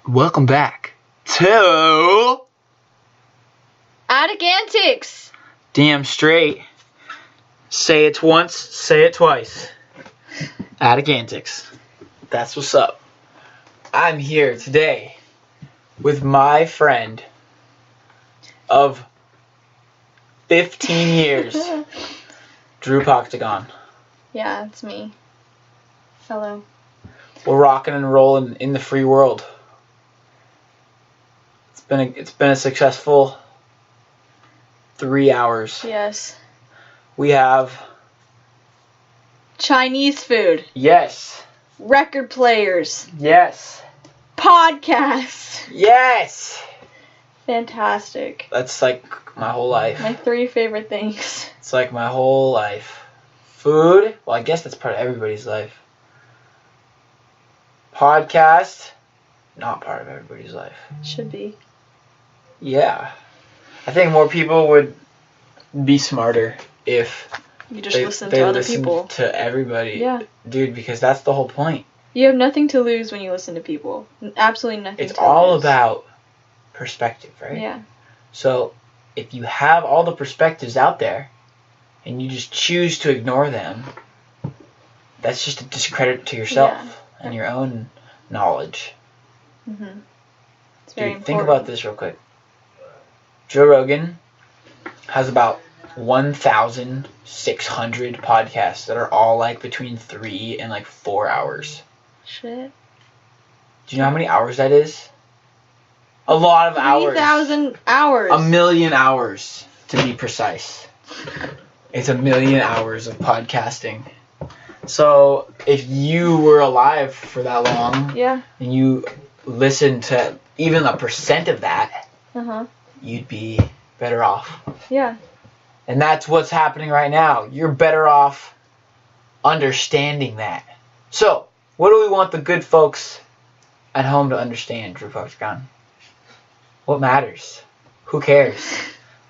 Welcome back to ANTICS. Damn straight. Say it once, say it twice. ANTICS. That's what's up. I'm here today with my friend of 15 years, Drew Pagtakhan. Yeah, it's me. Hello. We're rocking and rolling in the free world. It's been a successful 3 hours. Yes. We have Chinese food. yes. Record players. Yes. Podcasts. Yes. Fantastic. That's like my whole life. My 3 favorite things. It's like my whole life. Food, well, I guess that's part of everybody's life. Podcast, not part of everybody's life. Should be. Yeah. I think more people would be smarter if You just listen they to other listened people. to everybody. Yeah. Dude, because that's the whole point. You have nothing to lose when you listen to people. Absolutely nothing It's to all lose. about perspective, right? Yeah. So if you have all the perspectives out there and you just choose to ignore them, that's just a discredit to yourself and your own knowledge. Mm-hmm. It's very Dude, important. think about this real quick. Joe Rogan has about 1,600 podcasts that are all like between 3 and like 4 hours. Shit. Do you know how many hours that is? A lot of hours. 3,000 hours. 1,000,000 hours, to be precise. It's 1,000,000 hours of podcasting. So if you were alive for that long, Yeah. and you listened to even a percent of that, Uh-huh. you'd be better off. Yeah. And that's what's happening right now. You're better off understanding that. So, what do we want the good folks at home to understand, Drew Pagtakhan? What matters? Who cares?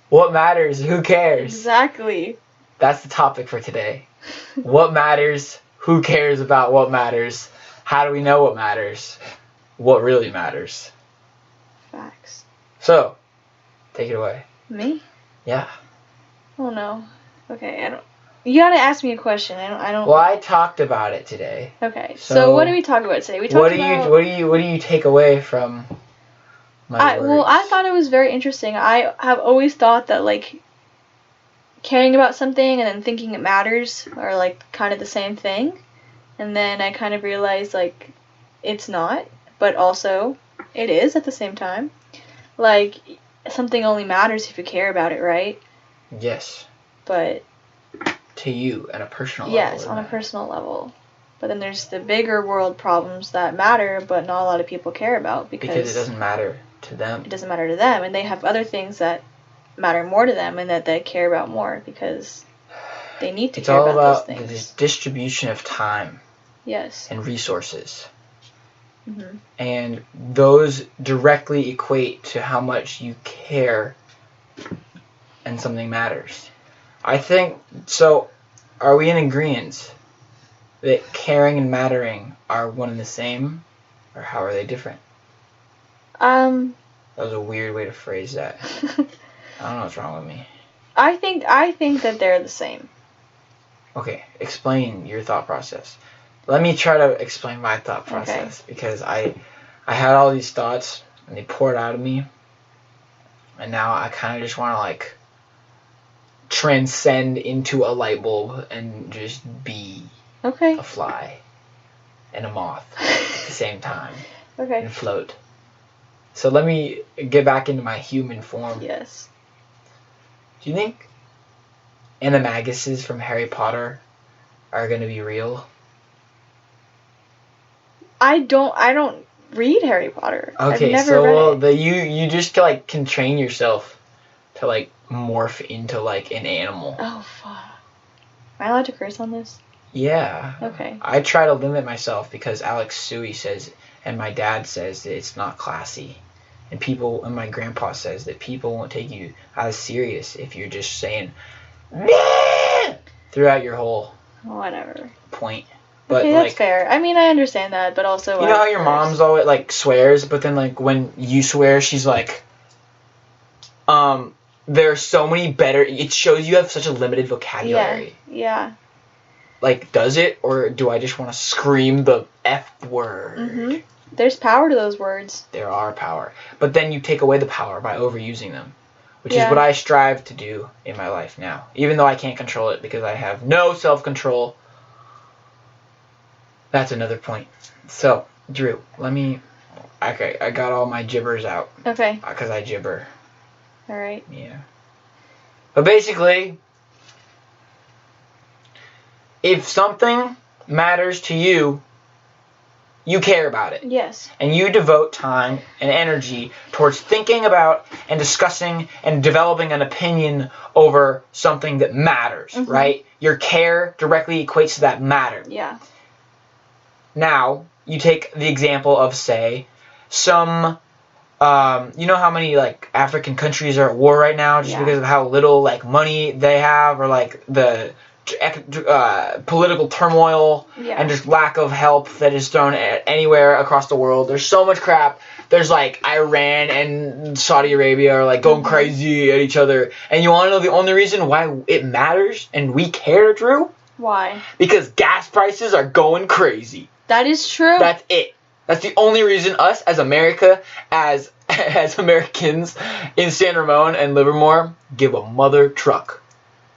What matters? Who cares? Exactly. That's the topic for today. What matters? Who cares about what matters? How do we know what matters? What really matters? Facts. So, take it away. Me? Yeah. Oh no. Okay, I don't. You gotta ask me a question. I don't. Well, I talked about it today. Okay. So So, what did we talk about today? We talked What do about. you take away from my words? Well, I thought it was very interesting. I have always thought that like caring about something and then thinking it matters are like kind of the same thing, and then I kind of realized like it's not, but also it is at the same time. Like something only matters if you care about it, right? Yes. But To you at a personal yes, level. on a personal level. But then there's the bigger world problems that matter, but not a lot of people care about Because it doesn't matter to them. it doesn't matter to them, and they have other things that matter more to them and that they care about more because they need to It's care all about about those the things. distribution of time Yes. and resources. Hmm. And those directly equate to how much you care and something matters. I think, so are we in agreement that caring and mattering are one and the same? Or how are they different? That was a weird way to phrase that. I don't know what's wrong with me. I think that they're the same. Okay, explain your thought process. Let me try to explain my thought process because I had all these thoughts and they poured out of me, and now I kind of just want to like transcend into a light bulb and just be Okay. a fly and a moth at the same time Okay. and float. So let me get back into my human form. Yes. Do you think animaguses from Harry Potter are going to be real? I don't read Harry Potter. Okay, I've never so read it. you just like can train yourself to like morph into like an animal. Oh fuck. Am I allowed to curse on this? Yeah. Okay. I try to limit myself because Alex Sui says, and my dad says that it's not classy, and my grandpa says that people won't take you as serious if you're just saying "Meh!" throughout your whole Whatever. point. But Okay, that's fair. I mean, I understand that, but also you know how your mom's always like swears, but then like when you swear, she's like, there are so many better. It shows you have such a limited vocabulary. Yeah. Like, does it, or do I just want to scream the F word? Mhm. There's power to those words. There are power, but then you take away the power by overusing them, which is what I strive to do in my life now. Even though I can't control it because I have no self-control. That's another point. So, Drew, okay, I got all my gibbers out. Okay. Because I gibber. Alright. Yeah. But basically, if something matters to you, you care about it. Yes. And you devote time and energy towards thinking about and discussing and developing an opinion over something that matters, right? Your care directly equates to that matter. Yeah. Now, you take the example of, say, some, you know how many, like, African countries are at war right now just because of how little, like, money they have, or, like, the political turmoil and just lack of help that is thrown anywhere across the world. There's so much crap. There's, like, Iran and Saudi Arabia are, like, going crazy at each other. And you want to know the only reason why it matters and we care, Drew? Why? Because gas prices are going crazy. That is true. That's it. That's the only reason us as America, as Americans in San Ramon and Livermore, give a mother truck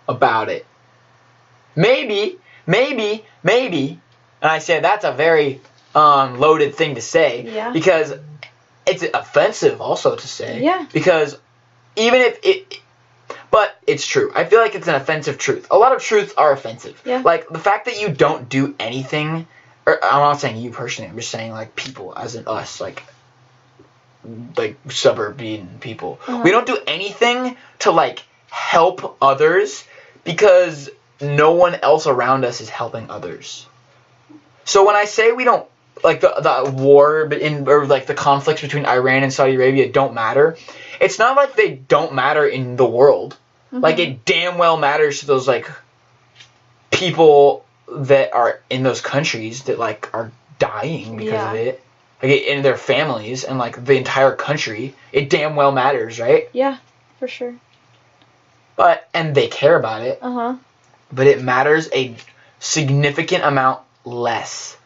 about it. Maybe, and I say that's a very loaded thing to say, because it's offensive also to say, because even if it, but it's true. I feel like it's an offensive truth. A lot of truths are offensive. Like, the fact that you don't do anything, or I'm not saying you personally, I'm just saying, like, people, as in us, like suburban people. We don't do anything to, like, help others because no one else around us is helping others. So when I say we don't, like, the war or like the conflicts between Iran and Saudi Arabia don't matter, it's not like they don't matter in the world. Like, it damn well matters to those, like, people that are in those countries that, like, are dying because of it. Like, in their families and, like, the entire country. It damn well matters, right? Yeah, for sure. And they care about it. But it matters a significant amount less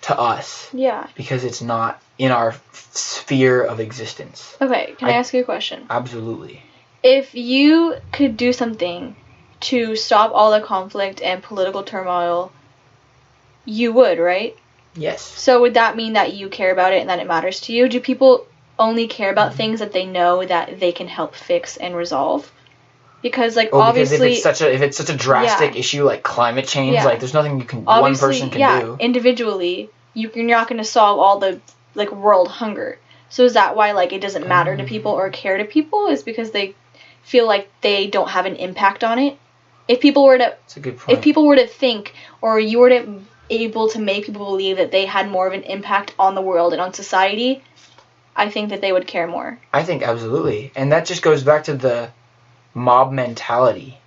to us. Yeah. Because it's not in our sphere of existence. Okay, can I ask you a question? Absolutely. If you could do something to stop all the conflict and political turmoil, you would, right? Yes. So would that mean that you care about it and that it matters to you? Do people only care about things that they know that they can help fix and resolve? Because, like, obviously, because if it's such a drastic issue like climate change, like, there's nothing one person can do. Individually, you're not going to solve all the, like, world hunger. So is that why, like, it doesn't matter to people or care to people? Is because they feel like they don't have an impact on it? If people were to, that's a good point. If people were to think, or you were to able to make people believe that they had more of an impact on the world and on society, I think that they would care more. I think absolutely, and that just goes back to the mob mentality,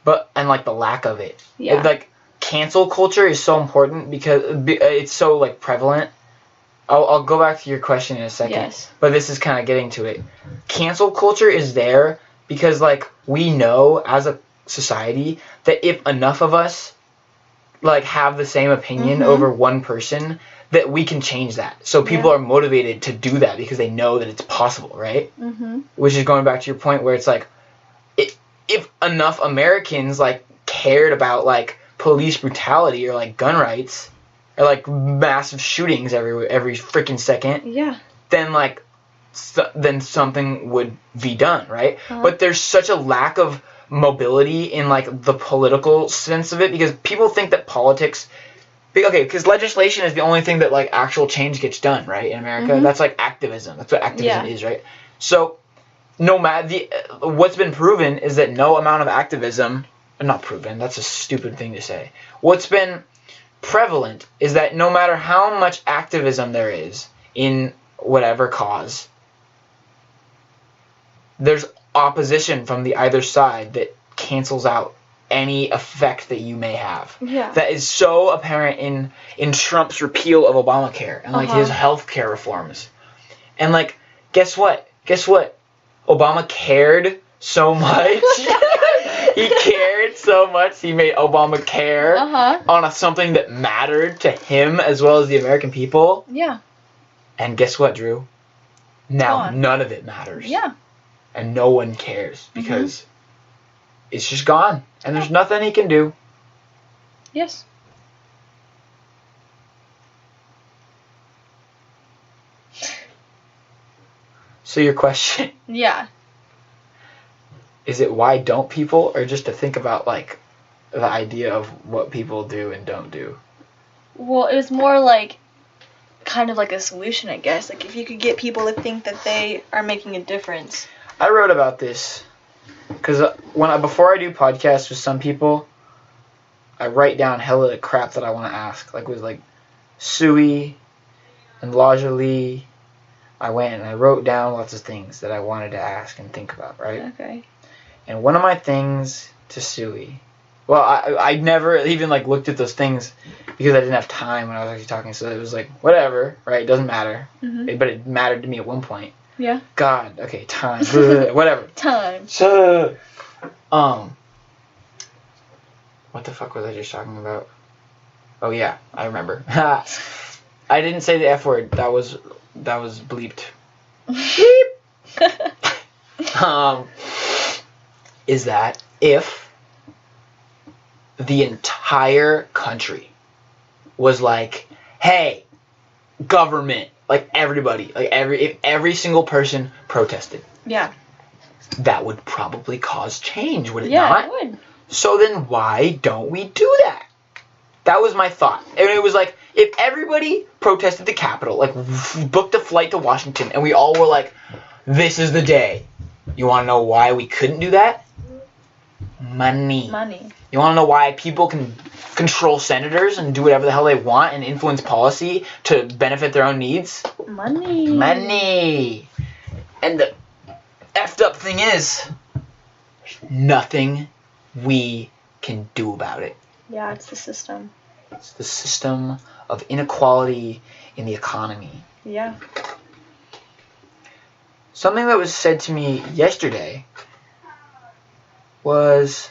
and like the lack of it. Like, cancel culture is so important because it's so, like, prevalent. I'll go back to your question in a second. But this is kind of getting to it. Cancel culture is there because, like, we know as a society that if enough of us, like, have the same opinion over one person, that we can change that. So people are motivated to do that because they know that it's possible, right? Which is going back to your point where it's like, if enough Americans, like, cared about, like, police brutality or, like, gun rights or, like, massive shootings every freaking second, then, like, then something would be done, right? But there's such a lack of mobility in, like, the political sense of it because people think that politics... Okay, because legislation is the only thing that, like, actual change gets done, right, in America. That's, like, activism. That's what activism is, right? So, no matter what's been proven is that no amount of activism... Not proven. That's a stupid thing to say. What's been prevalent is that no matter how much activism there is in whatever cause, there's opposition from the either side that cancels out any effect that you may have. Yeah. That is so apparent in Trump's repeal of Obamacare and like his healthcare reforms. And like, guess what? Obama cared so much. He cared so much. He made Obamacare on something that mattered to him as well as the American people. Yeah. And guess what, Drew? Now none of it matters. Yeah. And no one cares because it's just gone. And there's nothing he can do. Yes. So your question. Yeah. Is it why don't people, or just to think about like the idea of what people do and don't do? Well, it was more like kind of like a solution, I guess. Like if you could get people to think that they are making a difference. I wrote about this because before I do podcasts with some people, I write down hella the crap that I want to ask. Like with like Sui and Laja Lee, I went and I wrote down lots of things that I wanted to ask and think about, right? Okay. And one of my things to Sui, well, I never even like looked at those things because I didn't have time when I was actually talking, so it was like, whatever, right? It doesn't matter. But it mattered to me at one point. Yeah. God, okay, time, whatever. Time. So, what the fuck was I just talking about? Oh yeah, I remember. I didn't say the F word. That was bleeped. Beep. Is that if the entire country was like, hey, government, like everybody, like if every single person protested. Yeah. That would probably cause change, would it not? Yeah, it would. So then why don't we do that? That was my thought. And it was like, if everybody protested the Capitol, like booked a flight to Washington, and we all were like, this is the day. You want to know why we couldn't do that? Money. You want to know why people can control senators and do whatever the hell they want and influence policy to benefit their own needs? Money. And the effed up thing is, there's nothing we can do about it. Yeah, it's the system. It's the system of inequality in the economy. Yeah. Something that was said to me yesterday was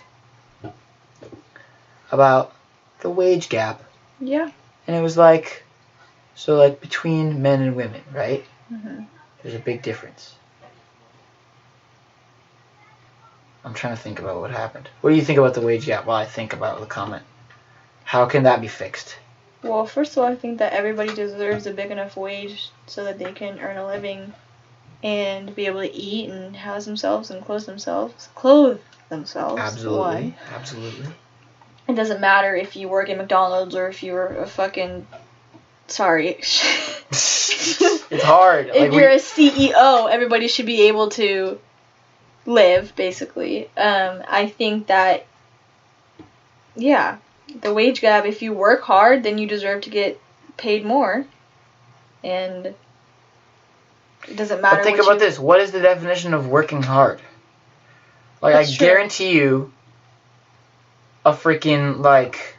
about the wage gap. Yeah. And it was like, so like between men and women, right? Mhm. There's a big difference. I'm trying to think about what happened. What do you think about the wage gap while I think about the comment? How can that be fixed? Well, first of all, I think that everybody deserves a big enough wage so that they can earn a living and be able to eat and house themselves and clothe themselves. Absolutely. It doesn't matter if you work at McDonald's or if you're a fucking... Sorry. It's hard. If you're a CEO, everybody should be able to live, basically. I think that, yeah, the wage gap, if you work hard, then you deserve to get paid more. And it doesn't matter. But think about this. What is the definition of working hard? Like, I guarantee you a freaking, like...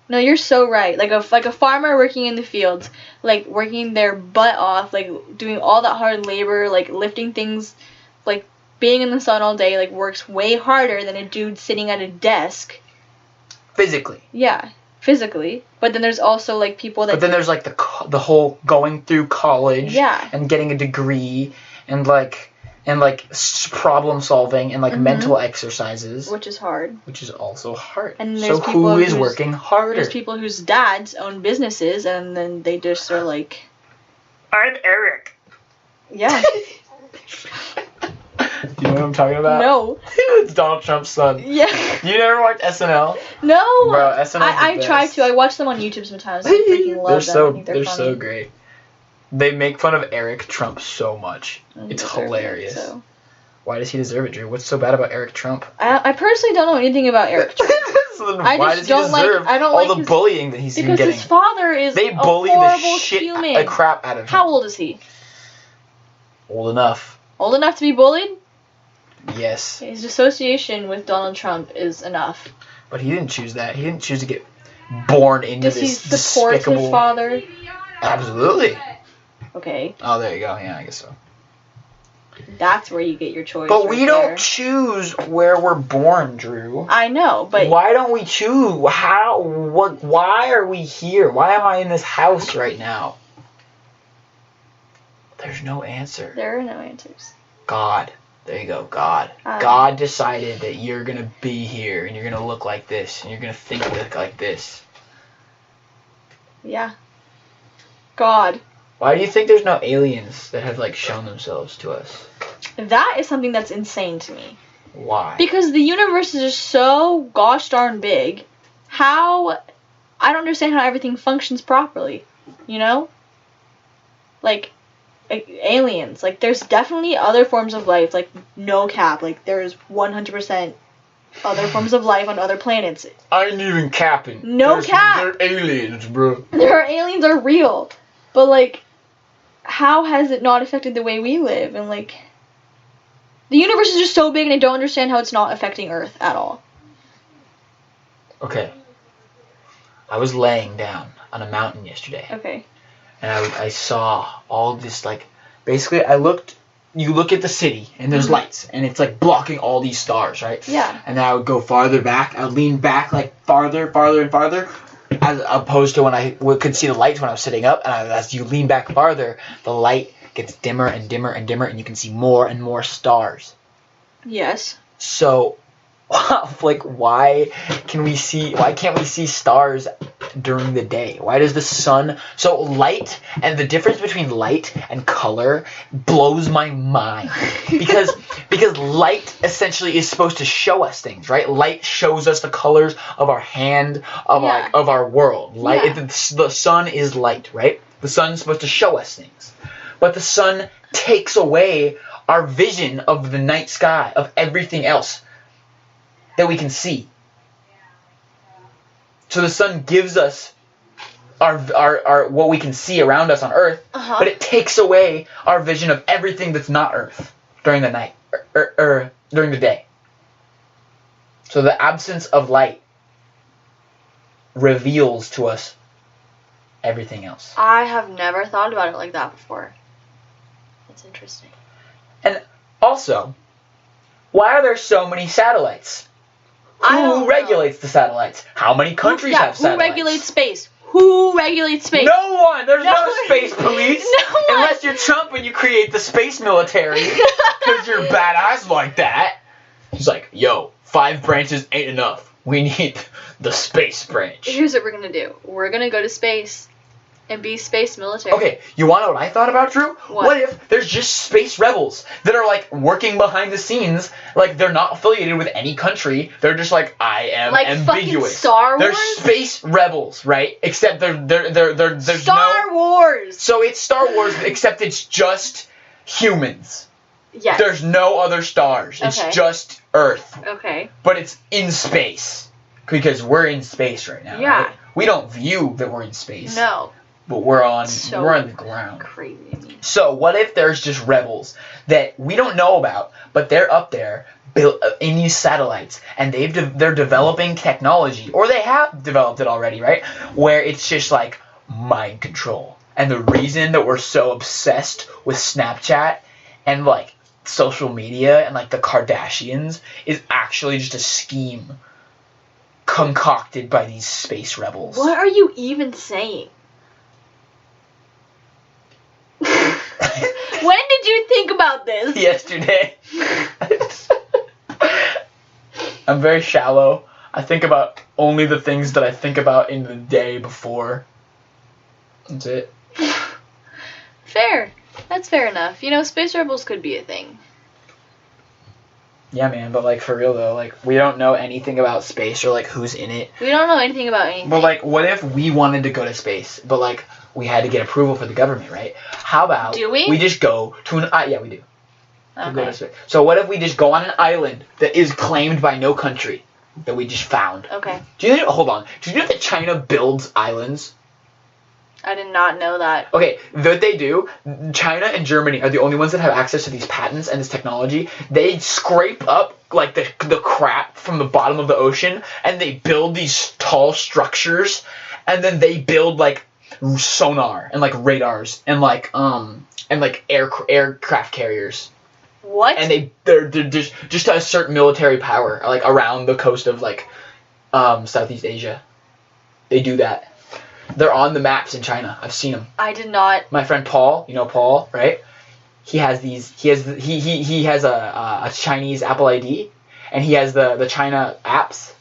No, you're so right. Like a farmer working in the fields, like working their butt off, like doing all that hard labor, like lifting things, like being in the sun all day, like works way harder than a dude sitting at a desk. Physically. Yeah, physically. But then there's also like people that... But then there's like the whole going through college. Yeah. And getting a degree and like problem solving and like mental exercises. Which is hard. Which is also hard. And there's so who is working harder? There's people whose dads own businesses and then they just are like... I'm Eric. Yeah. Do you know what I'm talking about? No. It's Donald Trump's son. Yeah. You never watched SNL? No. Bro, SNL. I try to. I watch them on YouTube sometimes. I freaking love them. They're so great. They make fun of Eric Trump so much. It's hilarious. So. Why does he deserve it, Drew? What's so bad about Eric Trump? I personally don't know anything about Eric Trump. So why does he deserve all the bullying that he's been getting? Because his father is they bully the shit crap out of him. How old is he? Old enough. Old enough to be bullied? Yes. His association with Donald Trump is enough. But he didn't choose that. He didn't choose to get born into Does he this support despicable... his father? Absolutely. Okay. Oh, there you go. Yeah, I guess so. That's where you get your choice. But we right don't there. choose where we're born, Drew. I know, but Why don't we choose? How? What? Why are we here? Why am I in this house right now? There's no answer. there are no answers. God. There you go. God. God decided that you're going to be here and you're going to look like this and you're going to think like this. Yeah. God. Why do you think there's no aliens that have, like, shown themselves to us? That is something that's insane to me. Why? Because the universe is just so gosh darn big. How... I don't understand how everything functions properly. You know? Like, aliens. Like, there's definitely other forms of life. Like, no cap. Like, there's 100% other forms of life on other planets. I ain't even capping. No cap. They're aliens, bro. There are aliens are real. But, like, how has it not affected the way we live? And, like... The universe is just so big and I don't understand how it's not affecting Earth at all. Okay. I was laying down on a mountain yesterday. Okay. And I saw all this, like, basically you look at the city and there's lights and it's like blocking all these stars, right? Yeah. And then I would go farther back. I would lean back like farther and farther, as opposed to when I could see the lights when I was sitting up. And as you lean back farther, the light gets dimmer and dimmer and dimmer and you can see more and more stars. Yes. So, like, why can't we see stars during the day? Why does the sun... So, light, and the difference between light and color blows my mind. Because light essentially is supposed to show us things, right? Light shows us the colors of our hand, of our world. Light, the sun is light, right? The sun's supposed to show us things. But the sun takes away our vision of the night sky, of everything else that we can see. So the sun gives us our what we can see around us on Earth, but it takes away our vision of everything that's not Earth during the night or during the day. So the absence of light reveals to us everything else. I have never thought about it like that before. That's interesting. And also, why are there so many satellites? Who regulates the satellites? How many countries have satellites? Who regulates space? Who regulates space? No one! There's no space police! No one! Unless you're Trump and you create the space military. Because you're badass like that. He's like, yo, 5 branches ain't enough. We need the space branch. Here's what we're gonna do. We're gonna go to space and be space military. Okay, you wanna know what I thought about, Drew? What if there's just space rebels that are, like, working behind the scenes, like, they're not affiliated with any country, they're just like, I am like ambiguous. Fucking Star Wars? They're space rebels, right? Except there's Star Wars! So it's Star Wars, except it's just humans. Yes. There's no other stars. It's just Earth. Okay. But it's in space. Because we're in space right now, Yeah. right? We don't view that we're in space. No. But we're on the ground. Crazy. So what if there's just rebels that we don't know about, but they're up there in these satellites, and they're developing technology, or they have developed it already, right? Where it's just like mind control. And the reason that we're so obsessed with Snapchat and like social media and like the Kardashians is actually just a scheme concocted by these space rebels. What are you even saying? When did you think about this? Yesterday. I'm very shallow. I think about only the things that I think about in the day before. That's it. Fair. That's fair enough. You know, space rebels could be a thing. Yeah, man, but like for real though, like we don't know anything about space or like who's in it. We don't know anything about anything. But like, what if we wanted to go to space, but like we had to get approval for the government, right? How about we just go to an yeah, we do. Okay. Go to space. So what if we just go on an island that is claimed by no country that we just found? Okay. Do you know, hold on? Do you know that China builds islands? I did not know that. Okay, what they do, China and Germany are the only ones that have access to these patents and this technology. They scrape up like the crap from the bottom of the ocean, and they build these tall structures, and then they build like sonar and like radars and like aircraft carriers. What? And they're just to assert military power like around the coast of like Southeast Asia. They do that. They're on the maps in China. I've seen them. I did not. My friend Paul, you know Paul, right? He has these. He has a Chinese Apple ID, and he has the China apps,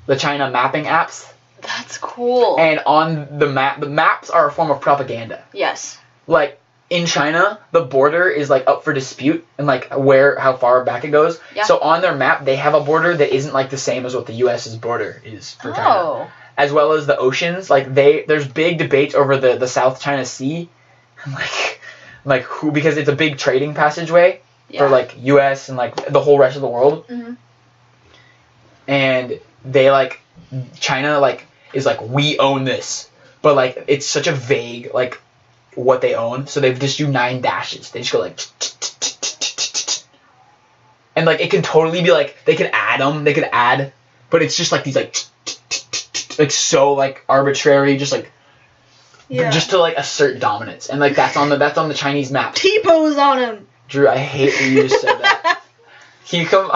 the China mapping apps. That's cool. And on the maps are a form of propaganda. Yes. Like in China, the border is like up for dispute, and like how far back it goes. Yeah. So on their map, they have a border that isn't like the same as what the U.S.'s border is for China. Oh. As well as the oceans, like there's big debates over the South China Sea, like who, because it's a big trading passageway for like U.S. and like the whole rest of the world. Mm-hmm. And they like China like is like, we own this, but like it's such a vague like what they own, so they just do 9 dashes. They just go like, and like it can totally be like they could add, but it's just like these like so like arbitrary, just like just to like assert dominance, and like that's on the Chinese map. T-pose on him. Drew, I hate that you just said that. Can you come?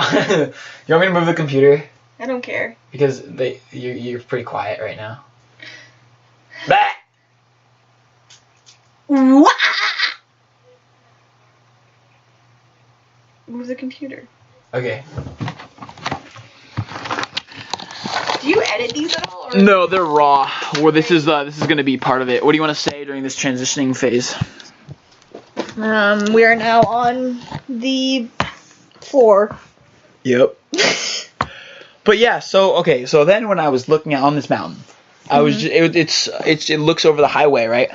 You want me to move the computer? I don't care. Because you're pretty quiet right now. Bah! Move the computer. Okay. Do you edit these at all? Or? No, they're raw. Well, this is gonna be part of it. What do you want to say during this transitioning phase? We are now on the floor. Yep. But yeah, so then when I was looking on this mountain, I was it looks over the highway, right?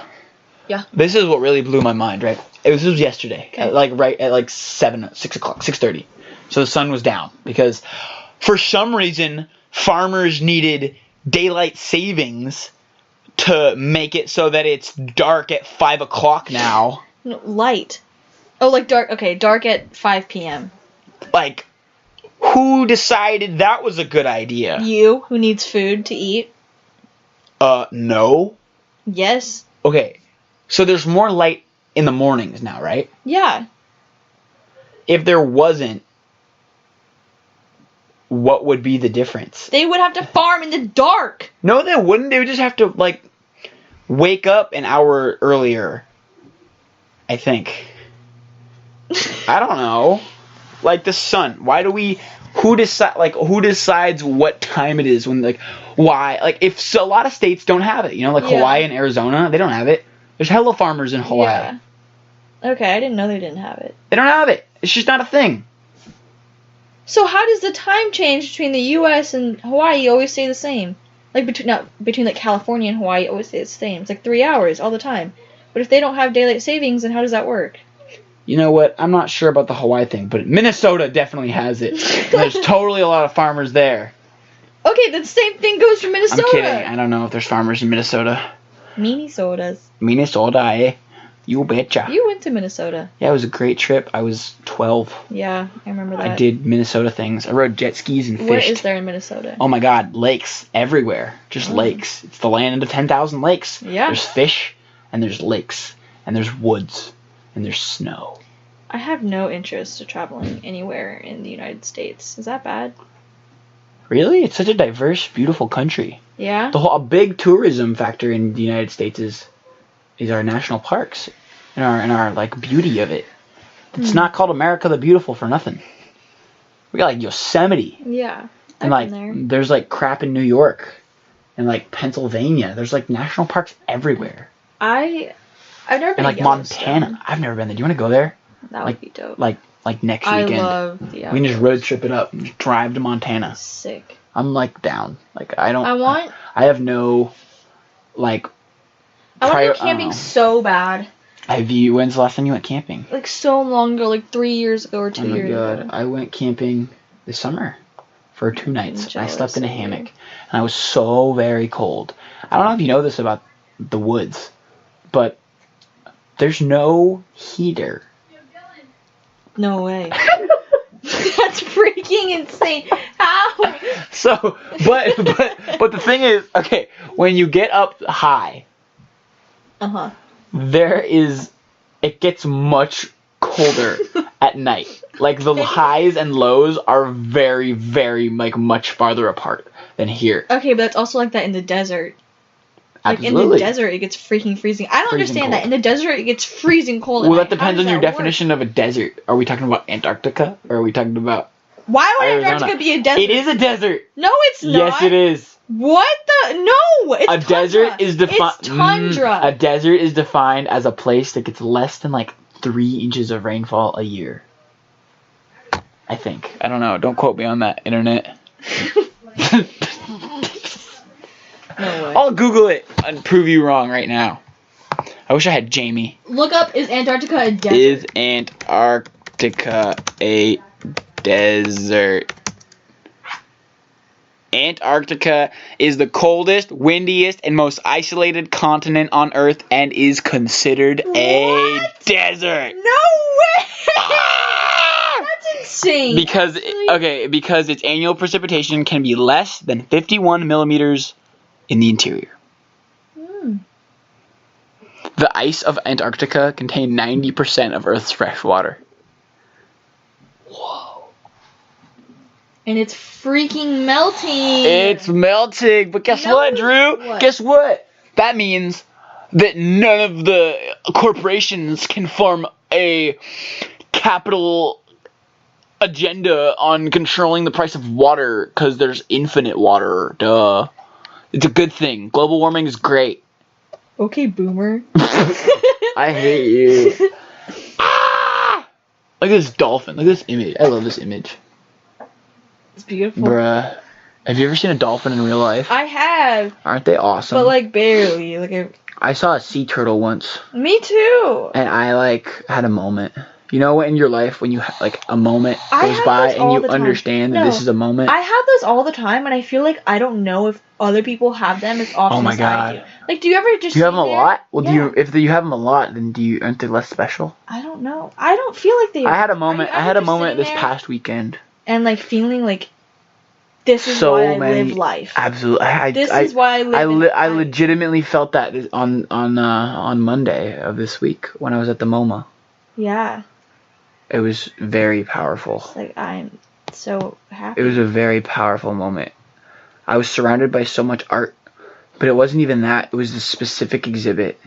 Yeah. This is what really blew my mind, right? This was yesterday, okay. at 6 o'clock, 6:30. So the sun was down because for some reason farmers needed daylight savings to make it so that it's dark at 5 o'clock now. No, light. Oh, like dark. Okay, dark at 5 p.m. Like, who decided that was a good idea? You, who needs food to eat. No. Yes. Okay, so there's more light in the mornings now, right? Yeah. If there wasn't, what would be the difference? They would have to farm in the dark. No, they wouldn't. They would just have to, like, wake up an hour earlier, I think. I don't know. Like, the sun. Who decides what time it is when, like, why? Like, a lot of states don't have it, like Hawaii and Arizona, they don't have it. There's hella farmers in Hawaii. Yeah. Okay, I didn't know they didn't have it. They don't have it. It's just not a thing. So how does the time change between the U.S. and Hawaii always stay the same? Like, between like California and Hawaii always stay the same. It's like 3 hours all the time. But if they don't have daylight savings, then how does that work? You know what? I'm not sure about the Hawaii thing, but Minnesota definitely has it. There's totally a lot of farmers there. Okay, the same thing goes for Minnesota. I'm kidding. I don't know if there's farmers in Minnesota. Minnesotas. Minnesota, eh? You betcha. You went to Minnesota. Yeah, it was a great trip. I was 12. Yeah, I remember that. I did Minnesota things. I rode jet skis and fished. What is there in Minnesota? Oh my god, lakes everywhere. Just lakes. It's the land of 10,000 lakes. Yeah. There's fish, and there's lakes, and there's woods, and there's snow. I have no interest in traveling anywhere in the United States. Is that bad? Really? It's such a diverse, beautiful country. Yeah? A big tourism factor in the United States is our national parks and our like beauty of it. It's not called America the Beautiful for nothing. We got like Yosemite. Yeah. And like there's like crap in New York and like Pennsylvania. There's like national parks everywhere. I've never been to like Montana. I've never been there. Do you want to go there? That would be dope. Like next weekend. I love the outdoors. We can just road trip it up and just drive to Montana. Sick. I'm like down. Like I have no like I want to go camping so bad. When's the last time you went camping? Like so long ago, like 3 years ago or 2 years ago. Oh my god, I went camping this summer for 2 nights. I slept in a hammock, and I was so very cold. I don't know if you know this about the woods, but there's no heater. No way. That's freaking insane. How? So, but the thing is, okay, when you get up high, it gets much colder at night. Like the highs and lows are very, very much farther apart than here. Okay, but that's also like that in the desert. Like Absolutely. in the desert, it gets freaking freezing. I don't understand cold. that. In the desert, it gets freezing cold. Well, that depends on your definition of a desert. Are we talking about Antarctica, or are we talking about? Why would Arizona? Antarctica be a desert? It is a desert. No, it's not. Yes, it is. What the? No, it's A desert tundra. is defined. It's tundra. A desert is defined as a place that gets less than like 3 inches of rainfall a year. I think. I don't know. Don't quote me on that, internet. No way. I'll Google it and prove you wrong right now. I wish I had Jamie. Look up, is Antarctica a desert? Is Antarctica a desert? Antarctica is the coldest, windiest, and most isolated continent on Earth and is considered a desert. No way! Ah! That's insane. Because its annual precipitation can be less than 51 millimeters in the interior. The ice of Antarctica contains 90% of Earth's fresh water. Whoa. And it's freaking melting. It's melting, but guess what, Drew? What? Guess what? That means that none of the corporations can form a capital agenda on controlling the price of water because there's infinite water. Duh. It's a good thing. Global warming is great. Okay, boomer. I hate you. Ah! Look at this dolphin. Look at this image. I love this image. It's beautiful. Bruh. Have you ever seen a dolphin in real life? I have. Aren't they awesome? But like barely. I saw a sea turtle once. Me too. And I had a moment. You know what, in your life when you a moment goes by and you understand that this is a moment? I have those all the time, and I feel like I don't know if other people have them as often Oh my as God. I do. Like, do you ever just Do you have them a lot? Well, Yeah. if you have them a lot, then aren't they less special? I don't know. I don't feel like they I had a moment. I had a moment this there past weekend. and like feeling like this is So why I many- live life. Absolutely. This is why I live I legitimately felt that on Monday of this week when I was at the MoMA. Yeah. It was very powerful. It's like I'm so happy. It was a very powerful moment. I was surrounded by so much art, but it wasn't even that. It was the specific exhibit.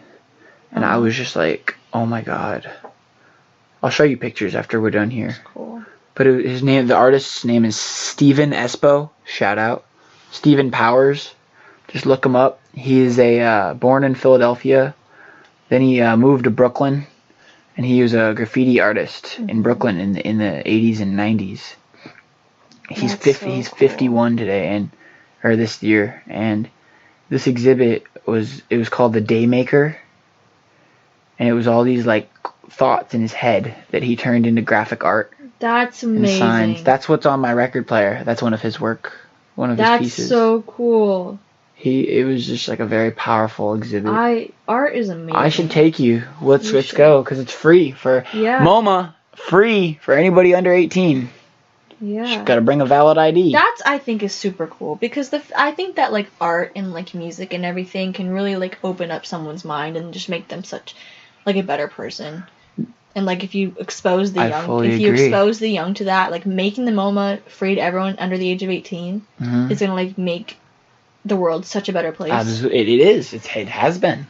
And I was just like, oh my God. I'll show you pictures after we're done here. Cool. But the artist's name is Steven Espo. Shout out. Stephen Powers. Just look him up. He is born in Philadelphia. Then he moved to Brooklyn. And he was a graffiti artist in Brooklyn in the 80s and 90s. He's 51 today or this year, and this exhibit was called The Daymaker, and it was all these thoughts in his head that he turned into graphic art. That's and amazing. signs. That's what's on my record player. That's one of his work, one of his pieces. That's so cool. It was just a very powerful exhibit. Art is amazing. I should take you. Let's go because it's free for MoMA. Free for anybody under 18. Yeah. Got to bring a valid ID. I think is super cool because I think that art and music and everything can really open up someone's mind and just make them such a better person. And if you expose the young, you expose the young to that, making the MoMA free to everyone under the age of 18 is gonna make the world such a better place. Absolutely, it is. It has been.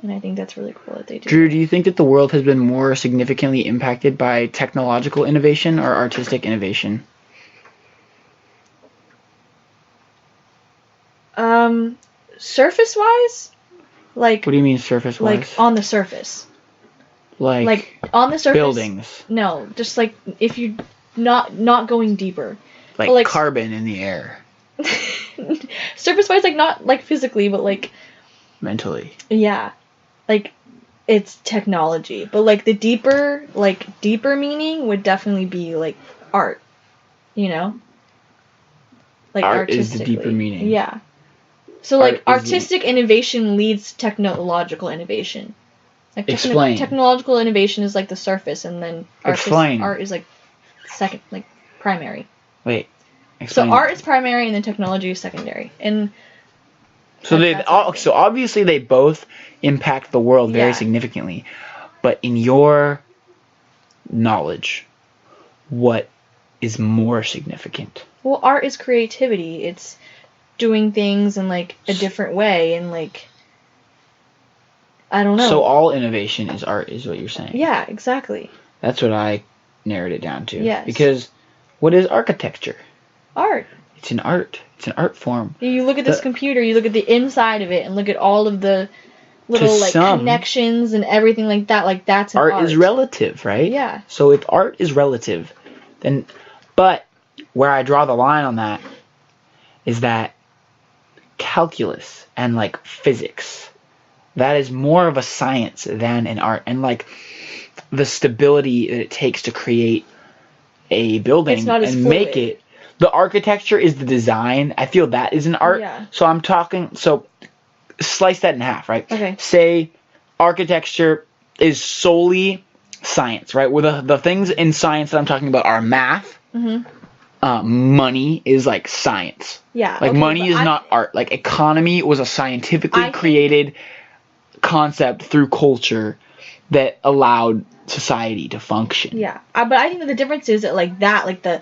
And I think that's really cool that they do. Drew, do you think that the world has been more significantly impacted by technological innovation or artistic innovation? Surface-wise? What do you mean surface-wise? On the surface. On the surface. Buildings. No, just if you're not going deeper. Carbon in the air. Surface-wise, not physically, but mentally. Yeah. It's technology. But the deeper meaning would definitely be art. You know? Art is the deeper artistically. meaning. Yeah. So like art is artistic innovation leads to technological innovation. Like Explain. Technological innovation is like the surface, and then Explain. art is like second, like primary. Wait. Explain. So art is primary, and then technology is secondary. And so so obviously they both impact the world very Yeah. significantly. But in your knowledge, what is more significant? well, art is creativity. It's doing things in like a different way, and like I don't know. So all innovation is art, is what you're saying. Yeah, exactly. That's what I narrowed it down to. Yes. Because what is architecture? Art. It's an art. It's an art form. You look at this computer, you look at the inside of it, and look at all of the little like connections and everything like that. Like that's an art. Art is relative, right? Yeah. So if art is relative, then, but where I draw the line on that is that calculus and like physics, that is more of a science than an art. And like the stability that it takes to create a building and make it. The architecture is the design. I feel that is an art. Yeah. So I'm talking, so slice that in half, right? Okay. Say architecture is solely science, right? Where the things in science that I'm talking about are math. Mm-hmm. Money is like science. Yeah. Like money is not art. Like economy was a scientifically created concept through culture that allowed society to function. Yeah. But I think that the difference is that like the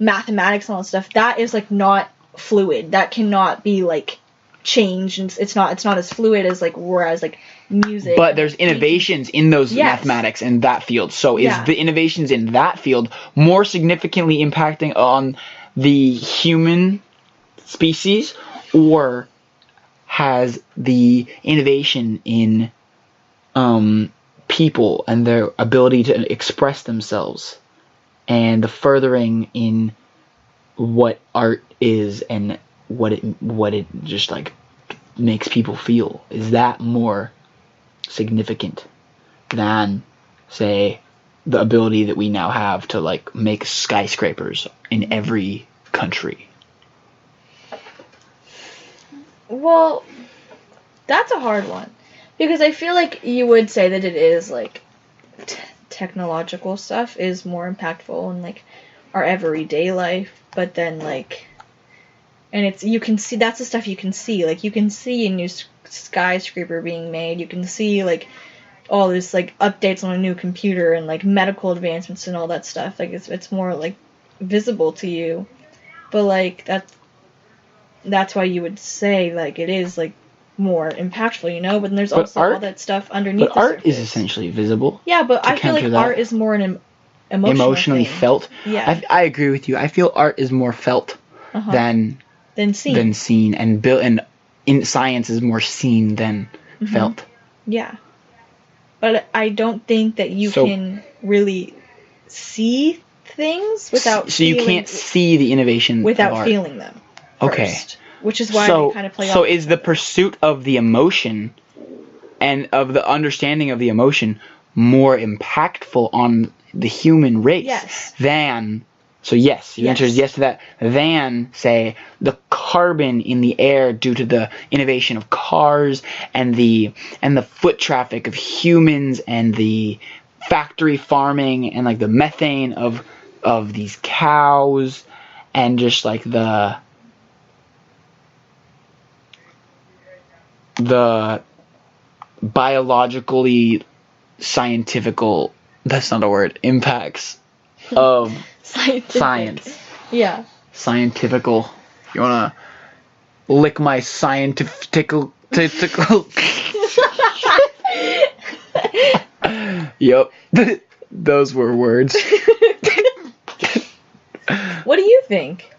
mathematics and all that stuff, that is like not fluid. That cannot be like changed, and it's not as fluid as like whereas like music. But there's innovations in those mathematics in that field. So is the innovations in that field more significantly impacting on the human species, or has the innovation in people and their ability to express themselves and the furthering in what art is and what it just like makes people feel, is that more significant than, say, the ability that we now have to like make skyscrapers in every country? Well, that's a hard one, because I feel like you would say that it is like technological stuff is more impactful in like our everyday life, but then like, and it's, you can see, that's the stuff you can see, like you can see a new skyscraper being made, you can see like all this like updates on a new computer and like medical advancements and all that stuff, like it's more like visible to you, but like that's why you would say like it is like more impactful, you know, but then there's also all that stuff underneath. But art is essentially visible. Yeah, but I feel like art is more an emotionally felt. Yeah, I agree with you. I feel art is more felt than seen, and built, and in science is more seen than felt. Yeah, but I don't think that you can really see things without. So you can't see the innovation without feeling them. Okay. First, which is why they kind of play. So is the pursuit of the emotion and of the understanding of the emotion more impactful on the human race? Yes. Than, so yes, your answer is yes to that, than, say, the carbon in the air due to the innovation of cars and the foot traffic of humans and the factory farming and like the methane of these cows and just like the biologically scientifical, that's not a word, impacts of science. Yeah. Scientifical. You wanna lick my scientifical Yep. Those were words. What do you think?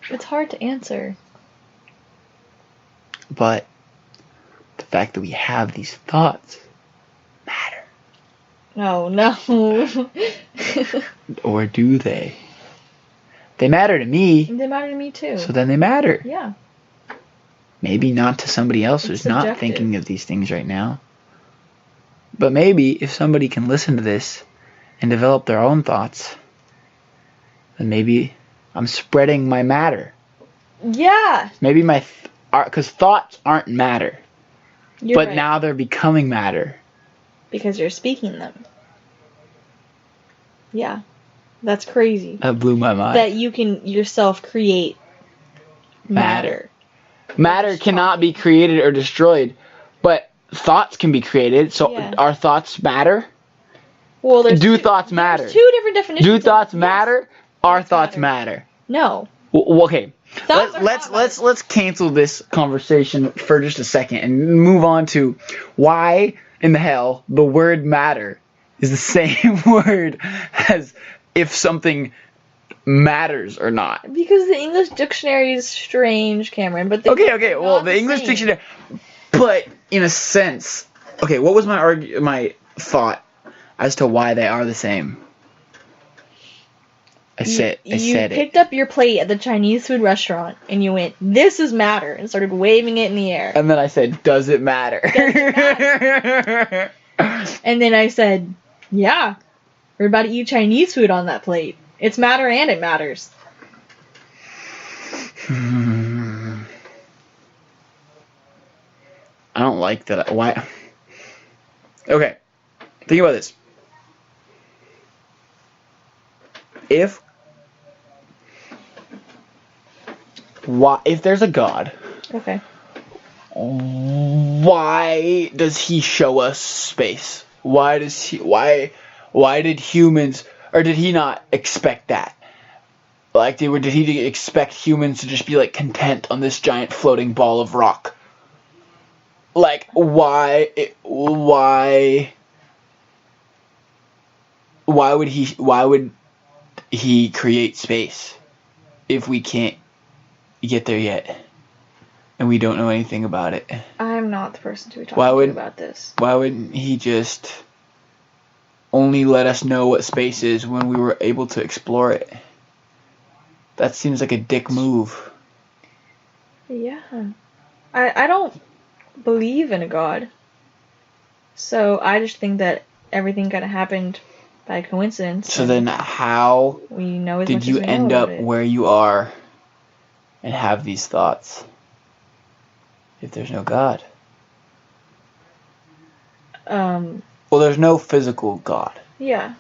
It's hard to answer. But the fact that we have these thoughts matter. No. Or do they? They matter to me. They matter to me too. So then they matter. Yeah. Maybe not to somebody else who's not thinking of these things right now. But maybe if somebody can listen to this and develop their own thoughts, then maybe I'm spreading my matter. Yeah. Maybe because thoughts aren't matter, You're but right. now they're becoming matter. Because you're speaking them. Yeah. That's crazy. That blew my mind. That you can yourself create matter. Matter cannot be created or destroyed, but thoughts can be created. So Yeah. are thoughts matter? Well, Do thoughts matter? There's two different definitions. Do thoughts Yes. matter? Are Thoughts thoughts matter? No. Okay. Thoughts are not Let's cancel this conversation for just a second and move on to why in the hell the word matter is the same word as if something matters or not. Because the English dictionary is strange, Cameron. But Okay. Well, not the English same. dictionary, but in a sense, okay. What was my thought as to why they are the same? I said You it. picked up your plate at the Chinese food restaurant and you went, "This is matter," and started waving it in the air. And then I said, "Does it matter?" And then I said, "Yeah, we're about to eat Chinese food on that plate. It's matter and it matters." I don't like that. Why? Okay, think about this. If there's a God, Okay. why does he show us space? Why did humans, or did he not expect that? Like, did he expect humans to just be like content on this giant floating ball of rock? Like, why would he create space if we can't get there yet and we don't know anything about it? I'm not the person to be talking about this. Why wouldn't he just only let us know what space is when we were able to explore it? That seems like a dick move. Yeah. I don't believe in a God. So I just think that everything kind of happened by coincidence. So then how we know as did much you as we know end about up it. where you are and have these thoughts if there's no God? Well, there's no physical God. Yeah.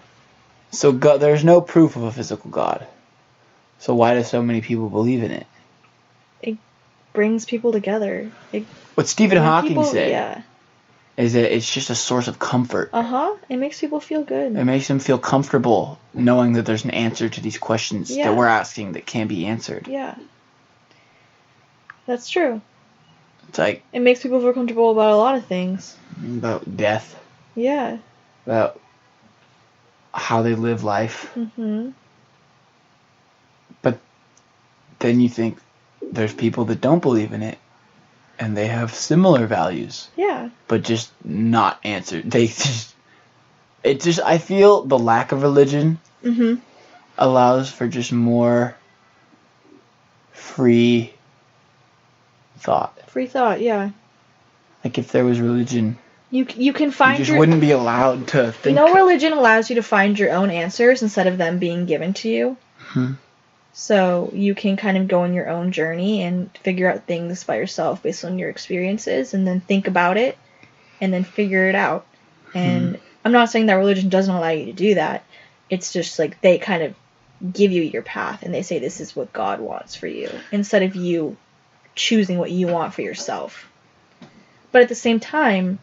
So God, there's no proof of a physical God. So why do so many people believe in it? It brings people together. What Stephen Hawking said Yeah. is that it's just a source of comfort. It makes people feel good. It makes them feel comfortable knowing that there's an answer to these questions that we're asking that can be answered. Yeah. That's true. It's like It makes people feel comfortable about a lot of things. about death, Yeah. about how they live life. Mhm. But then you think there's people that don't believe in it and they have similar values, Yeah. but just not answered. I feel the lack of religion Mhm. allows for just more free thought. Free thought. Yeah. Like if there was religion, You can find you just wouldn't be allowed to think. religion allows you to find your own answers instead of them being given to you. So you can kind of go on your own journey and figure out things by yourself based on your experiences, and then think about it and then figure it out. And I'm not saying that religion doesn't allow you to do that. It's just like they kind of give you your path and they say this is what God wants for you instead of you choosing what you want for yourself. But at the same time,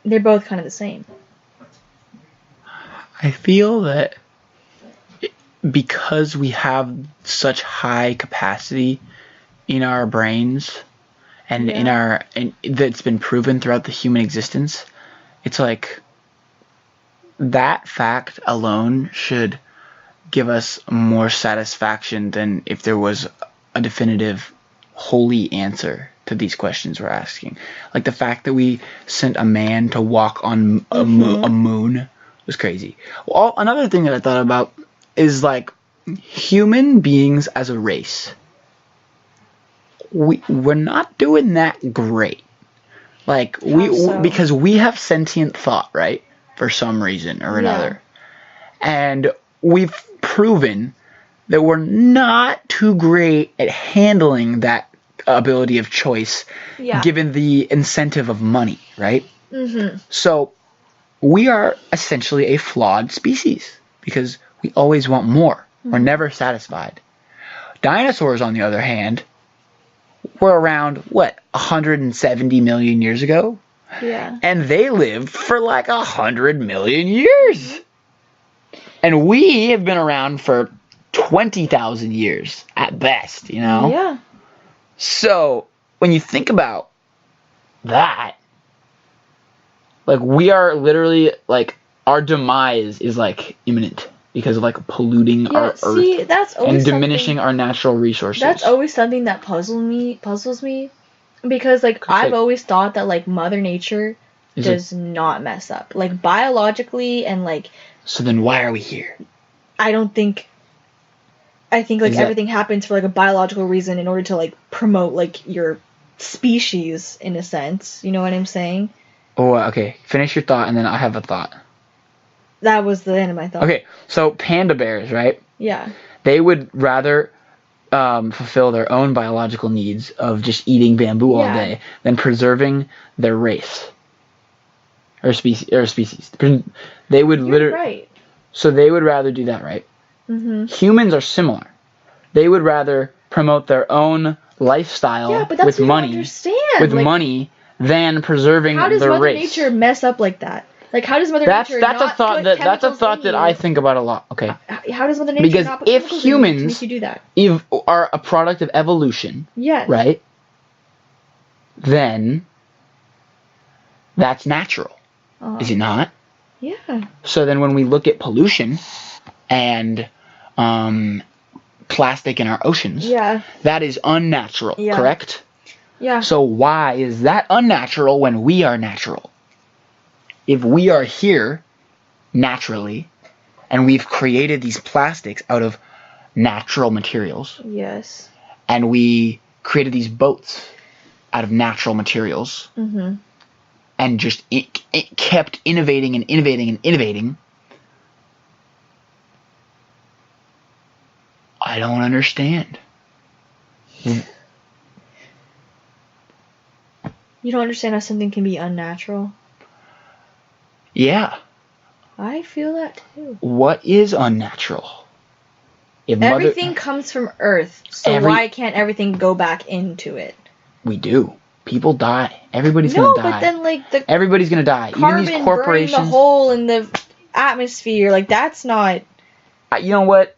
they're both kind of the same. I feel that because we have such high capacity in our brains and that's been proven throughout the human existence, it's like that fact alone should give us more satisfaction than if there was a definitive holy answer to these questions we're asking. Like the fact that we sent a man to walk on a moon was crazy. Well, another thing that I thought about is like human beings as a race. We're not doing that great. Like because we have sentient thought, right? For some reason or another. And we've proven that we're not too great at handling that ability of choice, Yeah. given the incentive of money, right? Mm-hmm. So we are essentially a flawed species because we always want more. We're never satisfied. Dinosaurs, on the other hand, were around, 170 million years ago? Yeah. And they lived for like 100 million years. And we have been around for 20,000 years at best, you know? Yeah. So when you think about that, like we are literally like our demise is like imminent because of like polluting our earth that's always and diminishing something, our natural resources. That's always something that puzzles me because like I've always thought that like Mother Nature does not mess up. Like biologically and like so then why are we here? I think like everything happens for like a biological reason in order to like promote like your species in a sense. You know what I'm saying? Oh, okay. Finish your thought and then I have a thought. That was the end of my thought. Okay, so panda bears, right? Yeah. They would rather fulfill their own biological needs of just eating bamboo all day than preserving their race or species. They would literally. Right. So they would rather do that, right? Mm-hmm. Humans are similar. They would rather promote their own lifestyle with money, money than preserving their race. How does Mother Nature mess up like that? Like, how does Mother Nature that's a thought that I think about a lot. Okay. How does Mother Nature not put if humans to make you do that? Are a product of evolution, yes, right? Then that's natural, is it not? Yeah. So then when we look at pollution and plastic in our oceans, that is unnatural, correct? Yeah. So why is that unnatural when we are natural? If we are here naturally and we've created these plastics out of natural materials. Yes. And we created these boats out of natural materials. Mm-hmm. And just it kept innovating and innovating and innovating. I don't understand. You don't understand how something can be unnatural? Yeah. I feel that too. What is unnatural? Everything comes from Earth, so why can't everything go back into it? We do. People die. Everybody's gonna die. No, but then like everybody's gonna die. Carbon even these corporations. Burning the hole in the atmosphere, like that's not. You know what?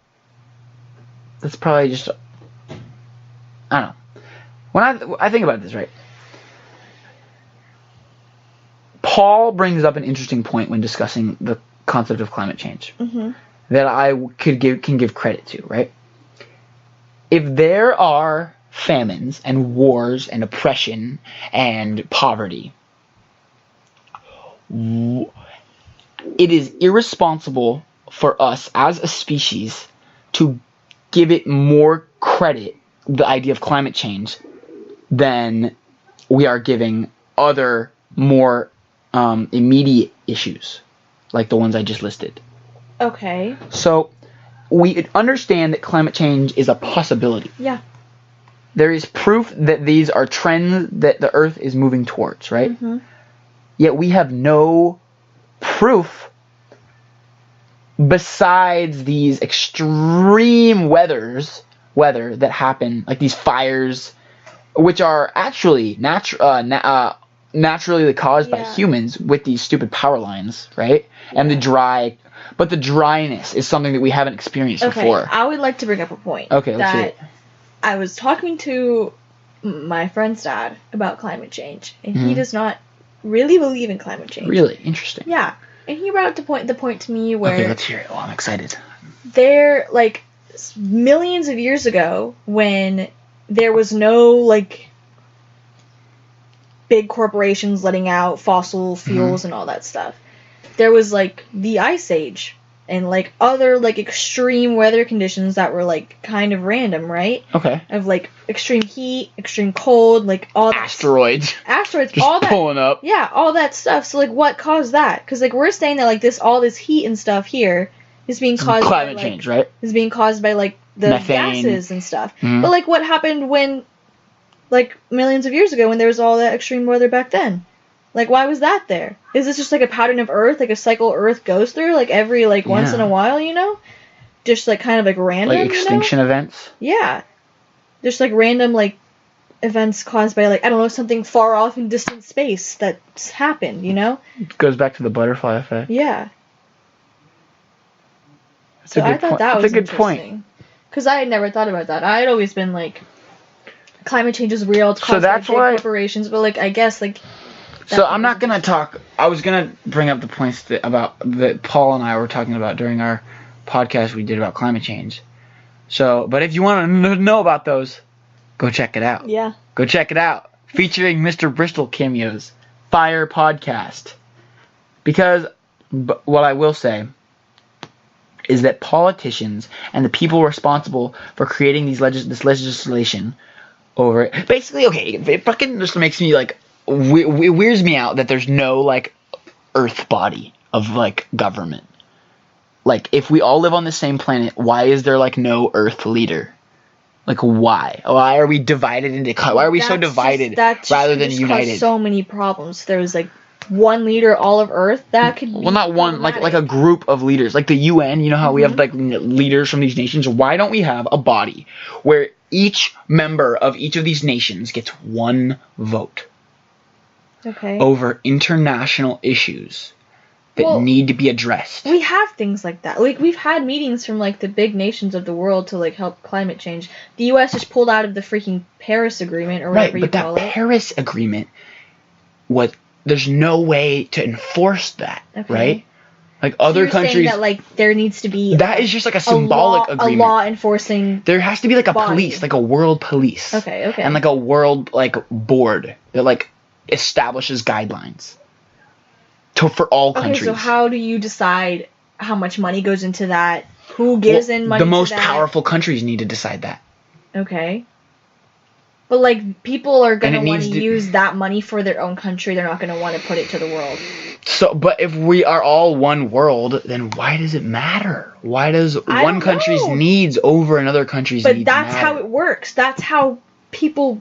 That's probably just. I don't know. When I think about this, right? Paul brings up an interesting point when discussing the concept of climate change that I can give credit to, right? If there are famines and wars and oppression and poverty, it is irresponsible for us as a species to give it more credit, the idea of climate change, than we are giving other more immediate issues, like the ones I just listed. Okay. So we understand that climate change is a possibility. Yeah. There is proof that these are trends that the Earth is moving towards, right? Mm-hmm. Yet we have no proof besides these extreme weather that happen, like these fires, which are actually naturally caused by humans with these stupid power lines, right? Yeah. And the dryness is something that we haven't experienced before. I would like to bring up a point. Okay, let's see it. I was talking to my friend's dad about climate change, and he does not really believe in climate change. Really? Interesting. Yeah. And he brought up the point to me where... Okay, let's hear it. Oh, I'm excited. There, like, millions of years ago, when there was no, like, big corporations letting out fossil fuels and all that stuff, there was, like, the Ice Age and, like, other, like, extreme weather conditions that were, like, kind of random, right? Okay. Of, like, extreme heat, extreme cold, like, all that... Asteroids, just all that... pulling up. Yeah, all that stuff. So, like, what caused that? Because, like, we're saying that, like, all this heat and stuff here is being caused climate by, change, right? Is being caused by like the Methane. gases and stuff. Mhm. But like what happened when like millions of years ago when there was all that extreme weather back then? Like why was that there? Is this just like a pattern of Earth, like a cycle Earth goes through like every like once in a while, you know? Just like kind of like random, Like extinction events. Yeah. Just like random like events caused by like I don't know something far off in distant space that's happened, you know? It goes back to the butterfly effect. Yeah. That's So a good I thought point. that That's was a good point. interesting. Because I had never thought about that. I had always been like, climate change is real. It's caused by big corporations, but like I guess like. So I'm not gonna talk. I was gonna bring up the points that Paul and I were talking about during our podcast we did about climate change. So, but if you want to know about those, go check it out. Yeah. Go check it out. Featuring Mr. Bristol cameos, Fire Podcast. Because what I will say is that politicians and the people responsible for creating this legislation over it, basically, okay, it fucking just makes me like, it weirds me out that there's no like earth body of like government. Like if we all live on the same planet, why is there like no earth leader? Like why? Why are we divided into? Why are we so divided rather than united? So many problems. There was like one leader all of Earth that could. Well, not one, like a group of leaders, like the UN. You know how we have like leaders from these nations. Why don't we have a body where each member of each of these nations gets one vote? Okay. Over international issues that need to be addressed. We have things like that. Like we've had meetings from like the big nations of the world to like help climate change. The U.S. just pulled out of the freaking Paris Agreement or whatever you call it. Right, but that Paris Agreement there's no way to enforce that, right? Like other countries, saying that like there needs to be that is just like a symbolic agreement. A law enforcing. There has to be like a police, like a world police. Okay. And like a world like board that like establishes guidelines for all countries. Okay, so how do you decide how much money goes into that? Who gives in money? The most to that? powerful countries need to decide that. Okay. But like people are gonna want to use that money for their own country. They're not gonna want to put it to the world. So, but if we are all one world, then why does it matter? Why does one country's needs over another country's needs matter? But that's how it works. That's how people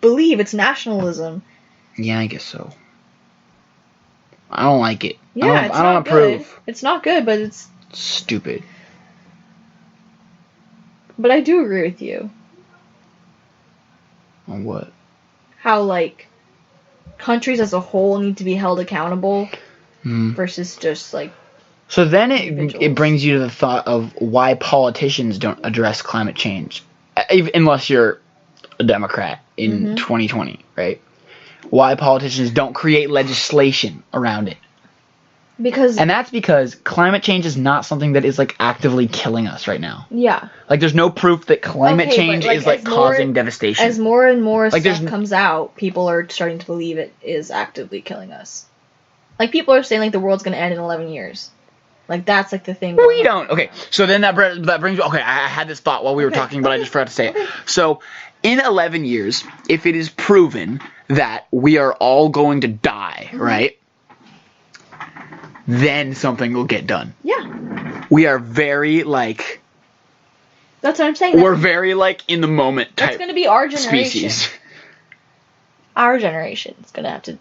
believe. It's nationalism. Yeah, I guess so. I don't like it. Yeah, I don't approve. Good. It's not good, but it's stupid. But I do agree with you. On what? How like countries as a whole need to be held accountable versus just like. So then it brings you to the thought of why politicians don't address climate change, unless you're a Democrat in 2020, right? Why politicians don't create legislation around it. And that's because climate change is not something that is like actively killing us right now. Yeah. Like there's no proof that climate change is like causing devastation. As more and more stuff comes out, people are starting to believe it is actively killing us. Like people are saying like the world's gonna end in 11 years. Like that's like the thing. We don't. Okay. So then that brings. Okay, I had this thought while we were talking, but I just forgot to say it. So in 11 years, if it is proven that we are all going to die, right? Then something will get done. Yeah. We are very like. That's what I'm saying. We're very like in the moment type. That's gonna be our generation. Species. Our generation is gonna have to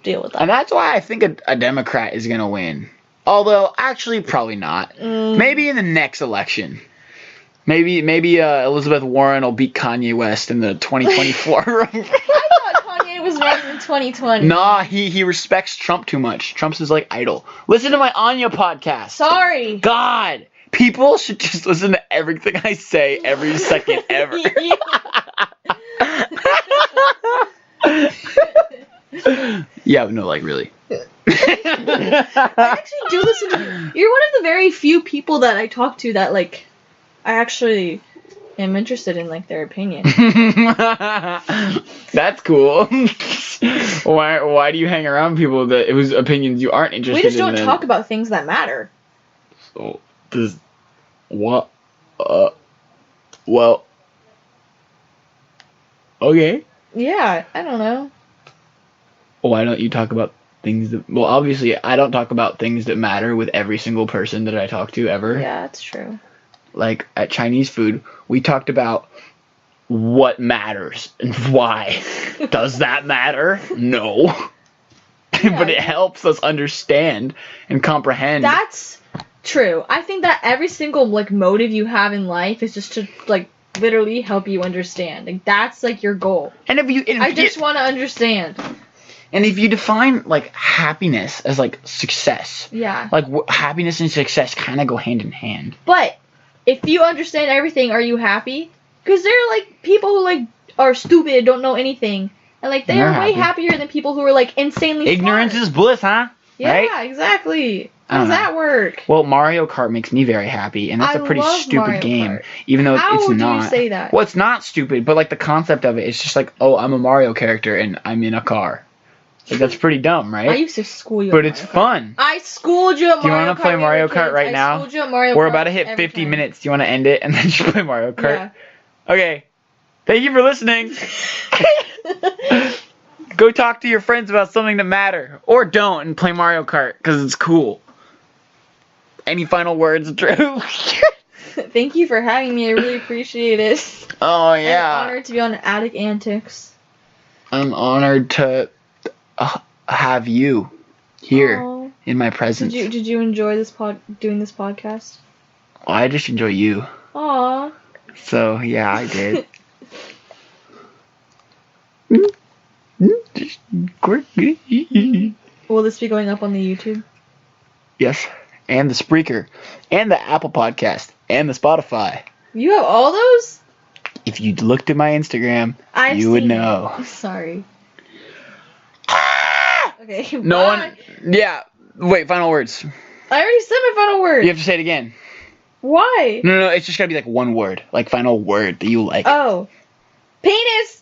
deal with that. And that's why I think a Democrat is gonna win. Although, actually, probably not. Maybe in the next election. Maybe Elizabeth Warren will beat Kanye West in the 2024. I thought Kanye was running in 2020. Nah, he respects Trump too much. Trump's his like idol. Listen to my Anya podcast. Sorry. God, people should just listen to everything I say every second ever. Yeah, no, like really. I actually do listen to you. You're one of the very few people that I talk to that like I actually am interested in like their opinion. That's cool. Why do you hang around people whose opinions you aren't interested in? We just don't talk about things that matter. So what? Well. Okay. Yeah, I don't know. Why don't you talk about things that, well, obviously, I don't talk about things that matter with every single person that I talk to ever. Yeah, that's true. Like, at Chinese food, we talked about what matters and why. Does that matter? No. But it helps us understand and comprehend. That's true. I think that every single, like, motive you have in life is just to, like, literally help you understand. Like, that's, like, your goal. And I just want to understand. And if you define, like, happiness as, like, success. Yeah. Like, happiness and success kind of go hand in hand. But if you understand everything, are you happy? Because there are, like, people who, like, are stupid, don't know anything. And, like, they are way happier than people who are, like, insanely Ignorance smart. is bliss, huh? Yeah, right? Exactly. How does that work? Well, Mario Kart makes me very happy, and that's a pretty stupid Mario game. Kart. Even though How it's would not. you say that? Well, it's not stupid, but, like, the concept of it, it's just like, oh, I'm a Mario character, and I'm in a car. Like, that's pretty dumb, right? I used to school you. But it's fun. I schooled you at Mario Kart. Do you want to play Mario Kart right now? I schooled you at Mario Kart. We're about to hit 50 minutes. Do you want to end it and then just play Mario Kart? Yeah. Okay. Thank you for listening. Go talk to your friends about something that matter. Or don't and play Mario Kart because it's cool. Any final words, Drew? Thank you for having me. I really appreciate it. Oh, yeah. I'm honored to be on Attic Antics. I'm honored to have you here in my presence. Did you enjoy doing this podcast? Oh, I just enjoy you. Aw. So, yeah, I did. Will this be going up on the YouTube? Yes. And the Spreaker. And the Apple Podcast. And the Spotify. You have all those? If you looked at my Instagram, you would know. Sorry. Okay, no bye. one... Yeah. Wait, final words. I already said my final word. You have to say it again. Why? No, it's just gotta be like one word. Like final word that you like. Oh. Penis!